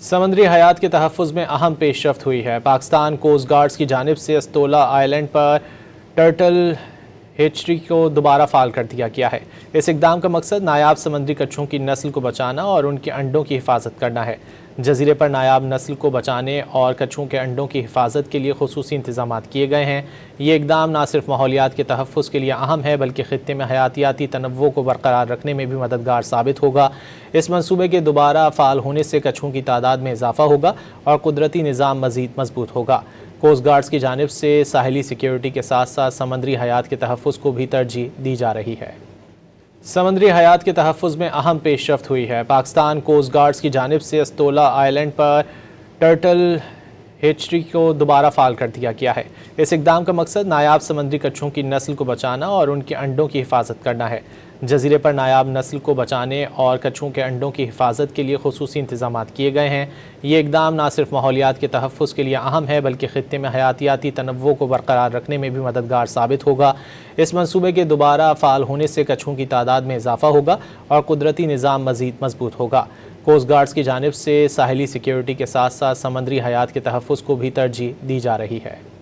سمندری حیات کے تحفظ میں اہم پیش رفت ہوئی ہے۔ پاکستان کوسٹ گارڈز کی جانب سے استولا آئی لینڈ پر ٹرٹل ہیچری کو دوبارہ فعال کر دیا گیا ہے۔ اس اقدام کا مقصد نایاب سمندری کچھوں کی نسل کو بچانا اور ان کے انڈوں کی حفاظت کرنا ہے۔ جزیرے پر نایاب نسل کو بچانے اور کچھوں کے انڈوں کی حفاظت کے لیے خصوصی انتظامات کیے گئے ہیں۔ یہ اقدام نہ صرف ماحولیات کے تحفظ کے لیے اہم ہے بلکہ خطے میں حیاتیاتی تنوع کو برقرار رکھنے میں بھی مددگار ثابت ہوگا۔ اس منصوبے کے دوبارہ فعال ہونے سے کچھوں کی تعداد میں اضافہ ہوگا اور قدرتی نظام مزید مضبوط ہوگا۔ کوسٹ گارڈز کی جانب سے ساحلی سیکیورٹی کے ساتھ ساتھ سمندری حیات کے تحفظ کو بھی ترجیح دی جا رہی ہے۔ سمندری حیات کے تحفظ میں اہم پیش رفت ہوئی ہے۔ پاکستان کوسٹ گارڈز کی جانب سے استولا آئی لینڈ پر ٹرٹل ہیچری کو دوبارہ فعال کر دیا گیا ہے۔ اس اقدام کا مقصد نایاب سمندری کچھوں کی نسل کو بچانا اور ان کے انڈوں کی حفاظت کرنا ہے۔ جزیرے پر نایاب نسل کو بچانے اور کچھوں کے انڈوں کی حفاظت کے لیے خصوصی انتظامات کیے گئے ہیں۔ یہ اقدام نہ صرف ماحولیات کے تحفظ کے لیے اہم ہے بلکہ خطے میں حیاتیاتی تنوع کو برقرار رکھنے میں بھی مددگار ثابت ہوگا۔ اس منصوبے کے دوبارہ فعال ہونے سے کچھوں کی تعداد میں اضافہ ہوگا اور قدرتی نظام مزید مضبوط ہوگا۔ کوسٹ گارڈز کی جانب سے ساحلی سیکیورٹی کے ساتھ ساتھ سمندری حیات کے تحفظ کو بھی ترجیح دی جا رہی ہے۔